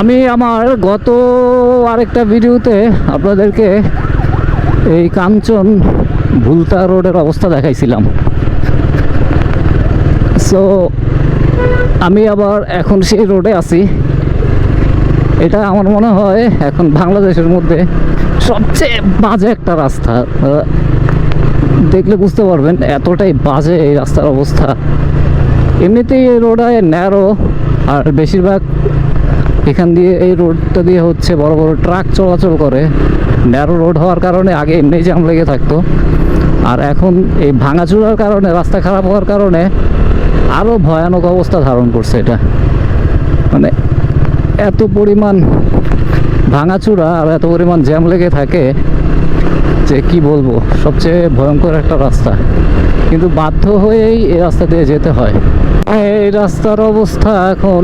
আমি আমার গত আরেকটা ভিডিওতে আপনাদেরকে এই কাঞ্চন ভুলতা রোডের অবস্থা দেখাইছিলাম। সো আমি আবার এখন সেই রোডে আছি। এটা আমার মনে হয় এখন বাংলাদেশের মধ্যে সবচেয়ে বাজে একটা রাস্তা। দেখলে বুঝতে পারবেন এতটাই বাজে এই রাস্তার অবস্থা। এমনিতেই এই রোডে ন্যারো, আর বেশিরভাগ এখান দিয়ে এই রোডটা দিয়ে হচ্ছে বড় বড় ট্রাক চলাচল করে। ন্যারো রোড হওয়ার কারণে আগে এমনি জ্যাম লেগে থাকতো, আর এখন এই ভাঙাচুরার কারণে, রাস্তা খারাপ হওয়ার কারণে আরও ভয়ানক অবস্থা ধারণ করছে। এটা মানে এত পরিমাণ ভাঙাচুরা আর এত পরিমাণ জ্যাম লেগে থাকে যে কি বলবো, সবচেয়ে ভয়ঙ্কর একটা রাস্তা। কিন্তু বাধ্য হয়েই এই রাস্তা দিয়ে যেতে হয়। এই রাস্তার অবস্থা এখন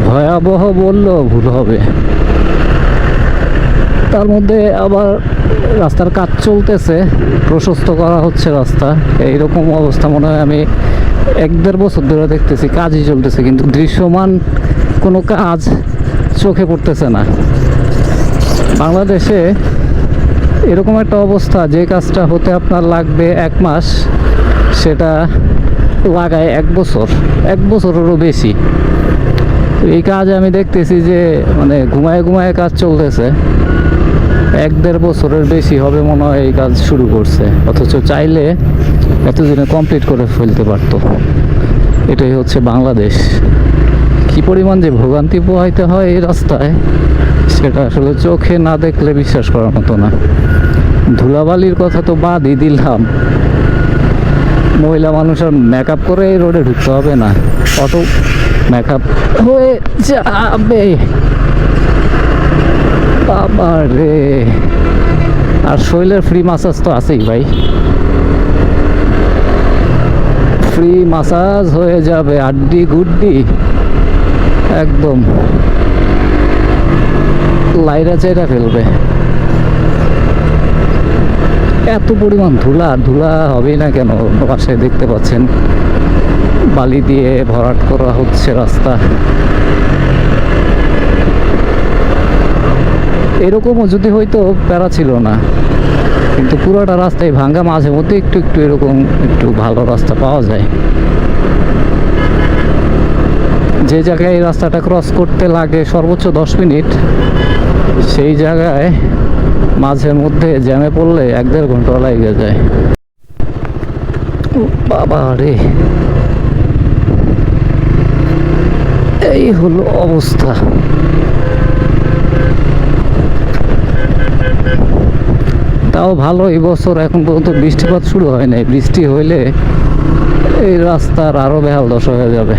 ভয়াবহ বললেও ভুল হবে। তার মধ্যে আবার রাস্তার কাজ চলতেছে, প্রশস্ত করা হচ্ছে রাস্তা। এইরকম অবস্থা মনে হয় আমি 1-1.5 বছর ধরে দেখতেছি, কাজই চলতেছে, কিন্তু দৃশ্যমান কোনো কাজ চোখে পড়তেছে না। বাংলাদেশে এরকম একটা অবস্থা, যে কাজটা হতে আপনার লাগবে 1 মাস, সেটা লাগায় 1 বছর, 1 বছরেরও বেশি। এই কাজ আমি দেখতেছি যে মানে ঘুমায় ঘুমায় কাজ চলতেছে। 1-1.5 বছরের বেশি হবে মনে হয় এই কাজ শুরু করছে, অথচ চাইলে এতদিনে কমপ্লিট করে ফেলতে পারতো। এটাই হচ্ছে বাংলাদেশ। কি পরিমাণ যে ভোগান্তি পোহাইতে হয় এই রাস্তায়, সেটা আসলে চোখে না দেখলে বিশ্বাস করার মতো না। ধুলাবালির কথা তো বাদই দিলাম, মহিলা মানুষ আর মেকআপ করে এই রোডে ঢুকতে হবে না, অটো মেকআপ হয়ে যাবে। বাবা রে, আর শরীরের ফ্রি মাসাজ তো আছেই ভাই, ফ্রি মাসাজ হয়ে যাবে, আড্ডি গুড্ডি একদম লাইরা চাইরা ফেলবে। এত পরিমাণ ধুলা, ধুলা হবেই না কেন? পাশে দেখতে পাচ্ছেন বালি দিয়ে ভরাট করা হচ্ছে রাস্তা। এরকমও যদি হয়তো প্যারা ছিল না, কিন্তু পুরোটা রাস্তায় ভাঙ্গা, মাঝে মধ্যে একটু একটু এরকম একটু ভালো রাস্তা পাওয়া যায়। যে জায়গায় এই রাস্তাটা ক্রস করতে লাগে সর্বোচ্চ 10 মিনিট, সেই জায়গায় মাঝে মধ্যে জ্যামে পড়লে 1-1.5 ঘন্টা লেগে যায়। বাবা রে, এই হলো অবস্থা। তাও ভালো, এই বছর এখন পর্যন্ত বৃষ্টিপাত শুরু হয় নাই। বৃষ্টি হইলে এই রাস্তার আরো বেহাল দশা হয়ে যাবে।